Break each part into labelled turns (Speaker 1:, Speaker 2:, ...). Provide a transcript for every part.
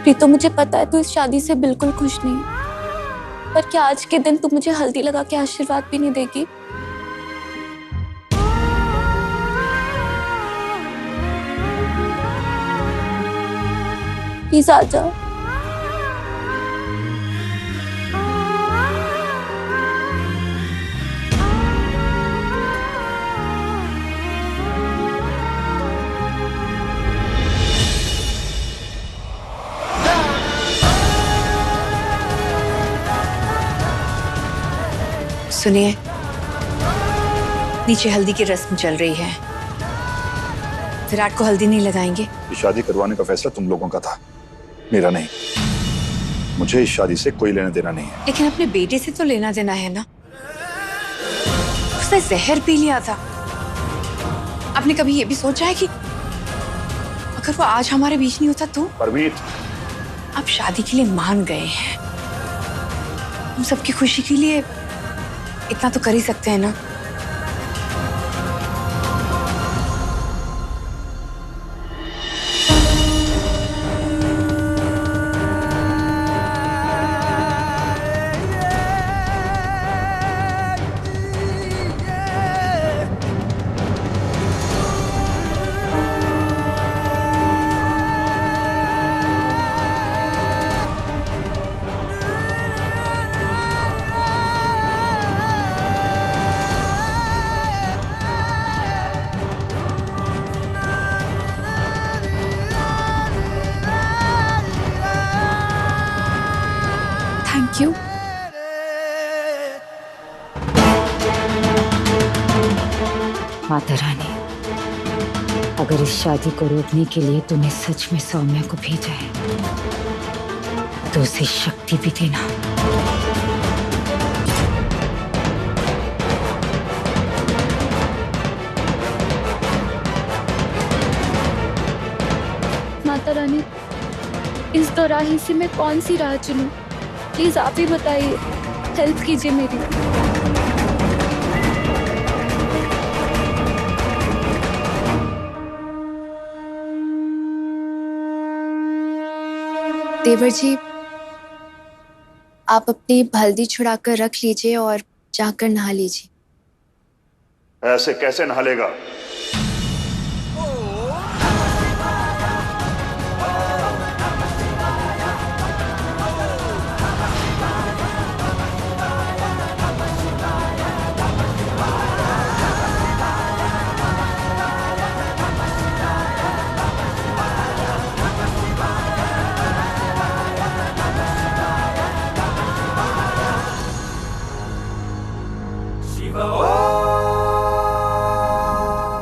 Speaker 1: प्रीतो, मुझे पता है तू इस शादी से बिल्कुल खुश नहीं, पर क्या आज के दिन तू मुझे हल्दी लगा के आशीर्वाद भी नहीं देगी? प्लीज आ जा।
Speaker 2: सुनिए, नीचे हल्दी की रस्म चल रही है। विराट को हल्दी नहीं लगाएंगे?
Speaker 3: ये शादी करवाने का फैसला तुम लोगों का था, मेरा नहीं। मुझे इस शादी से कोई लेना देना नहीं है।
Speaker 2: लेकिन अपने बेटे से तो लेना देना है ना। उसने जहर पी लिया था। आपने कभी ये भी सोचा है कि अगर वो आज हमारे बीच नहीं होता तो?
Speaker 3: परमीत,
Speaker 2: आप शादी के लिए मान गए हैं, हम सबकी खुशी के लिए इतना तो कर ही सकते हैं ना।
Speaker 1: Thank you.
Speaker 4: माता रानी, अगर इस शादी को रोकने के लिए तूने सच में सौम्या को भेजा है तो उसे शक्ति भी देना।
Speaker 1: माता रानी, इस दोराही से मैं कौन सी राह चुनूं? प्लीज आप ही बताइए, हेल्प कीजिए मेरी।
Speaker 5: देवर जी, आप अपनी हल्दी छुड़ाकर रख लीजिए और जाकर नहा लीजिए।
Speaker 3: ऐसे कैसे नहा लेगा?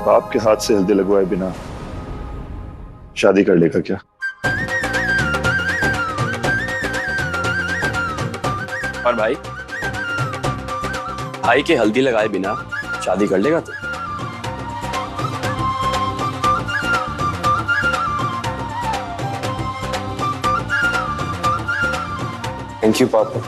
Speaker 3: बाप के हाथ से हल्दी लगवाए बिना शादी कर लेगा क्या?
Speaker 6: और भाई के हल्दी लगाए बिना शादी कर लेगा तो? थैंक यू पापा।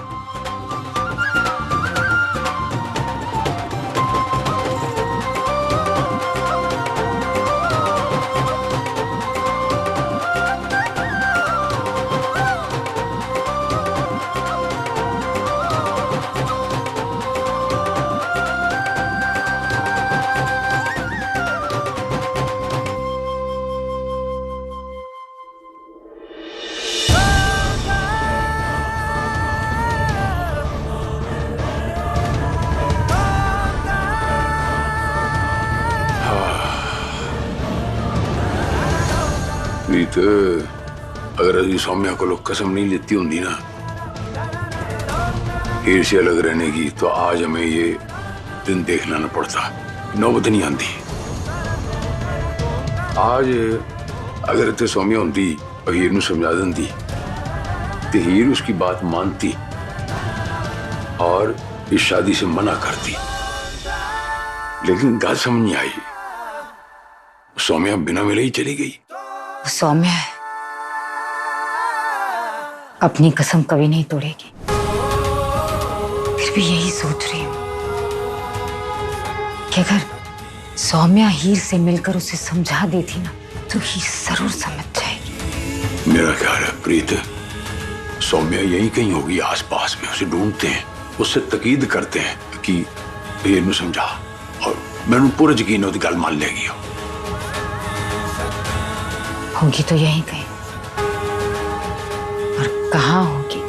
Speaker 7: प्रीत, अगर अभी सौम्या को लोग कसम नहीं लेती होंगी ना ईर्ष्या लग रहने की, तो आज हमें ये दिन देखना न पड़ता, नौबत नहीं आती। आज अगर इतने सौम्या होती और हीर नू समझा देती तो हीर उसकी बात मानती और इस शादी से मना करती। लेकिन गल समझ नहीं आई, सौम्या बिना मिले ही चली गई।
Speaker 4: सौम्या है, अपनी कसम कभी नहीं तोड़ेगी। फिर भी यही सोच रही हूँ कि अगर सौम्या हीर से मिलकर उसे समझा देती ना तो हीर जरूर समझ जाएगी।
Speaker 7: मेरा ख्याल है प्रीत, सौम्या यहीं कहीं होगी आसपास में, उसे ढूंढते हैं, उससे तकीद करते हैं कि हीर नूं समझा, और मैंने पूरा यकीन है गल मान लेगी।
Speaker 4: होगी तो यहीं कहीं, और कहाँ होगी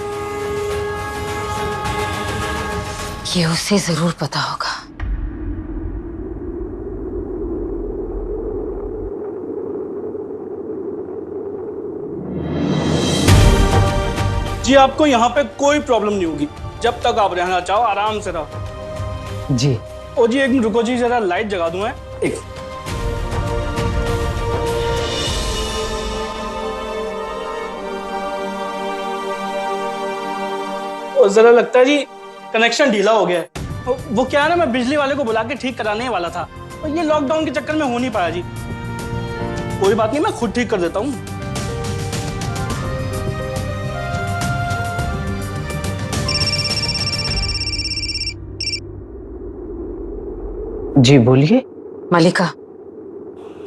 Speaker 4: ये उसे जरूर पता होगा।
Speaker 8: जी आपको यहाँ पे कोई प्रॉब्लम नहीं होगी, जब तक आप रहना चाहो आराम से रहो।
Speaker 9: जी।
Speaker 8: ओ जी एक मिनट रुको जी, जरा लाइट जगा दूं मैं। एक और जरा लगता है जी कनेक्शन ढीला हो गया है। वो क्या है ना, मैं बिजली वाले को बुला के ठीक कराने वाला था, और ये लॉकडाउन के चक्कर में हो नहीं पाया जी। कोई बात नहीं, मैं खुद ठीक कर देता हूँ।
Speaker 9: जी बोलिए।
Speaker 4: मलिका,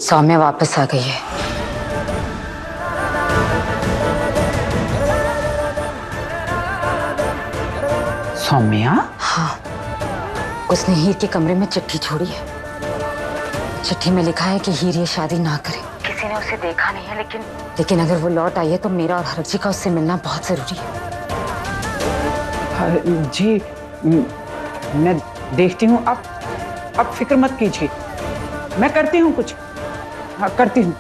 Speaker 4: सौम्या वापस आ गई है।
Speaker 9: सौम्या?
Speaker 4: हाँ, उसने हीर के कमरे में चिट्ठी छोड़ी है। चिट्ठी में लिखा है कि हीर ये शादी ना करे। किसी ने उसे देखा नहीं है, लेकिन अगर वो लौट आई है तो मेरा और हरक जी का उससे मिलना बहुत जरूरी है।
Speaker 9: जी मैं देखती हूँ। आप फिक्र मत कीजिए, मैं करती हूँ कुछ। हाँ करती हूँ।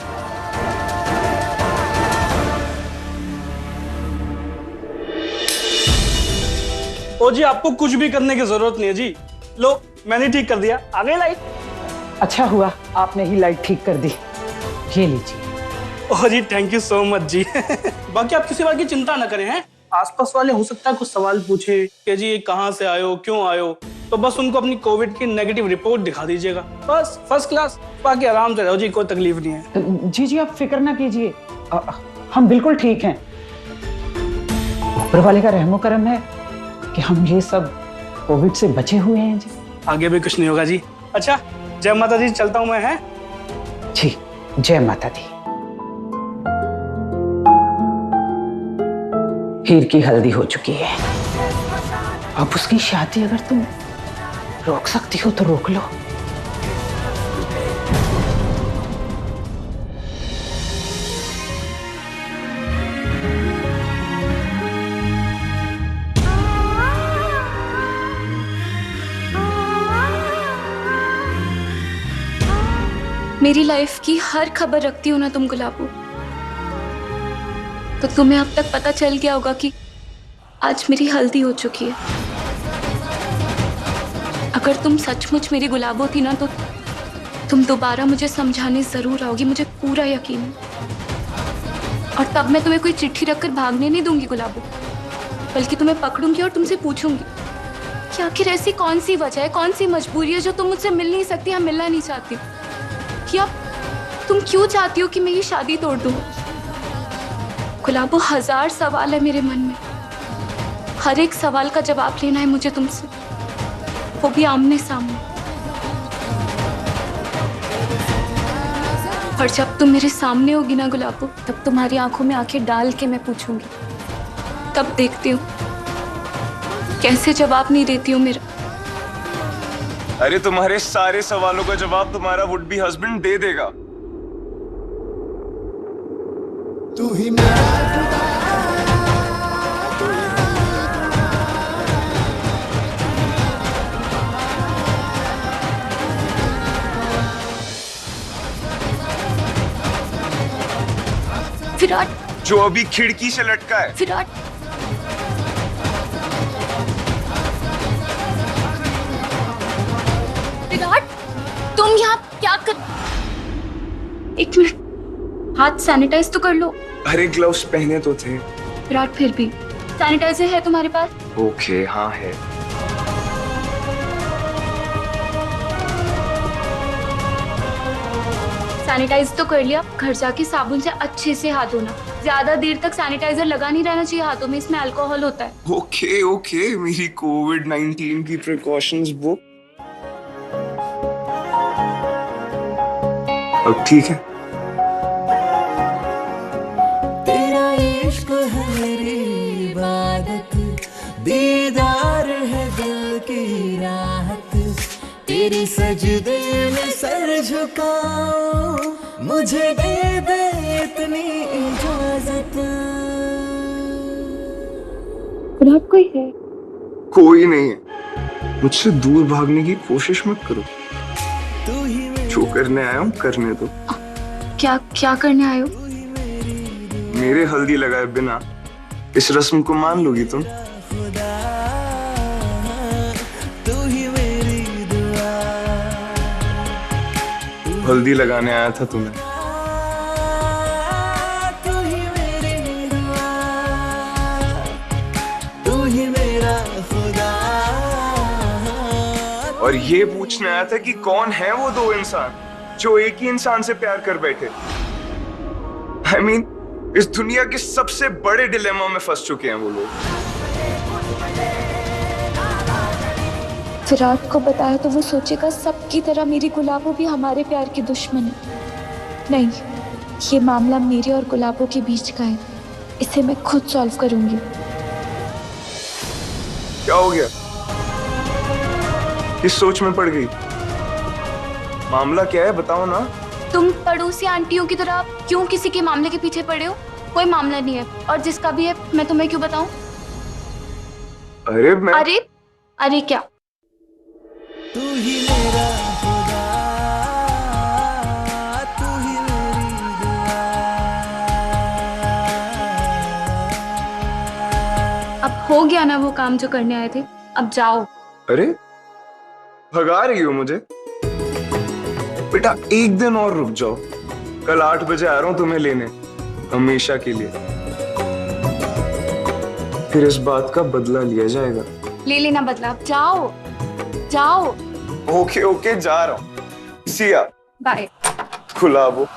Speaker 8: ओ जी आपको कुछ भी करने की जरूरत नहीं है जी, लो मैंने ठीक कर दिया, आ गई लाइट।
Speaker 9: अच्छा हुआ आपने ही लाइट ठीक कर दी, ये लीजिए।
Speaker 8: ओ जी थैंक यू सो मच जी। बाकी आप किसी बात की चिंता ना करें हैं, आसपास वाले हो सकता है कुछ सवाल पूछे कि जी कहाँ से आयो, क्यों आयो, तो बस उनको अपनी कोविड की नेगेटिव रिपोर्ट दिखा दीजिएगा, बस फर्स्ट क्लास। बाकी आराम से रहो जी, कोई तकलीफ नहीं है।
Speaker 9: जी आप फिक्र ना कीजिए, हम बिल्कुल ठीक हैं। ऊपर वाले का रहमो करम है कि हम ये सब कोविड से बचे हुए हैं जी।
Speaker 8: आगे भी कुछ नहीं होगा जी। अच्छा जय माता दी, चलता हूँ मैं। है
Speaker 9: जी, जय माता दी। हीर की हल्दी हो चुकी है, अब उसकी शादी अगर तुम रोक सकती हो तो रोक लो।
Speaker 1: मेरी लाइफ की हर खबर रखती हो ना तुम गुलाबो, तो तुम्हें अब तक पता चल गया होगा कि आज मेरी हल्दी हो चुकी है। अगर तुम सचमुच मेरी गुलाबो थी ना, तो तुम दोबारा मुझे समझाने जरूर आओगी, मुझे पूरा यकीन है। और तब मैं तुम्हें कोई चिट्ठी रखकर भागने नहीं दूंगी गुलाबो, बल्कि तुम्हें पकड़ूंगी और तुमसे पूछूंगी कि आखिर ऐसी कौन सी वजह है, कौन सी मजबूरी है जो तुम मुझसे मिल नहीं सकती या मिलना नहीं चाहती, या तुम क्यों चाहती हो कि मैं ये शादी तोड़ दूं। गुलाबो, 1000 सवाल है मेरे मन में, हर एक सवाल का जवाब लेना है मुझे तुमसे, वो भी आमने सामने। और जब तुम मेरे सामने होगी ना गुलाबो, तब तुम्हारी आंखों में आंखें डाल के मैं पूछूंगी, तब देखती हूँ कैसे जवाब नहीं देती हूँ मेरा।
Speaker 6: अरे तुम्हारे सारे सवालों का जवाब तुम्हारा वुड बी हस्बैंड दे देगा। तू ही
Speaker 1: विराट,
Speaker 6: जो अभी खिड़की से लटका है।
Speaker 1: विराट, विराट, तुम यहाँ क्या कर? एक मिनट, हाथ सैनिटाइज तो कर लो।
Speaker 6: अरे ग्लव्स पहने तो थे।
Speaker 1: विराट, फिर भी सैनिटाइजर है तुम्हारे पास?
Speaker 6: ओके हाँ है।
Speaker 1: सैनिटाइज तो कर लिया, घर जाके साबुन से अच्छे से हाथ धोना। ज्यादा देर तक सैनिटाइजर लगा नहीं रहना चाहिए हाथों में, इसमें अल्कोहल होता है।
Speaker 6: ओके ओके, मेरी कोविड-19 की प्रिकॉशंस बुक। अब ठीक है।
Speaker 10: तेरा इश्क है मेरी इबादत, दीदार है दिल की राहत, तेरे सजदे में सर झुकाऊं, मुझे दे दे इतनी इजाजत।
Speaker 1: गुलाब कोई है?
Speaker 6: कोई नहीं है। मुझसे दूर भागने की कोशिश मत करो। जो करने आया हूँ करने दो।
Speaker 1: क्या क्या करने आए हो?
Speaker 6: मेरे हल्दी लगाए बिना इस रस्म को मान लोगी तुम? हल्दी लगाने आया था तुम्हें। और ये पूछने आया था कि कौन है वो दो इंसान जो एक ही इंसान से प्यार कर बैठे। I mean, इस दुनिया के सबसे बड़े डिलेमा में फंस चुके हैं वो लोग।
Speaker 1: विराट को बताया तो वो सोचेगा सबकी तरह मेरी गुलाबो भी हमारे प्यार की दुश्मन है। नहीं, ये मामला मेरे और गुलाबो के बीच का है। इसे मैं खुद सॉल्व करूंगी।
Speaker 6: क्या हो गया? किस सोच में पड़ गई? मामला क्या है बताओ ना।
Speaker 1: तुम पड़ोसी आंटियों की तरह क्यों किसी के मामले के पीछे पड़े हो? कोई मामला नहीं है, और जिसका भी है मैं तुम्हें क्यों बताऊं?
Speaker 6: अरे मैं
Speaker 1: अरे क्या?
Speaker 10: तू ही मेरा खुदा, तू ही मेरी दुआ।
Speaker 1: अब हो गया ना वो काम जो करने आए थे, अब जाओ।
Speaker 6: अरे भगा रही हो मुझे? बेटा एक दिन और रुक जाओ, कल 8 बजे आ रहा हूं तुम्हें लेने, हमेशा के लिए। फिर इस बात का बदला लिया जाएगा।
Speaker 1: ले लेना बदला, अब जाओ जाओ।
Speaker 6: ओके जा रहा हूं। सिया
Speaker 1: बाय।
Speaker 6: गुलाबो।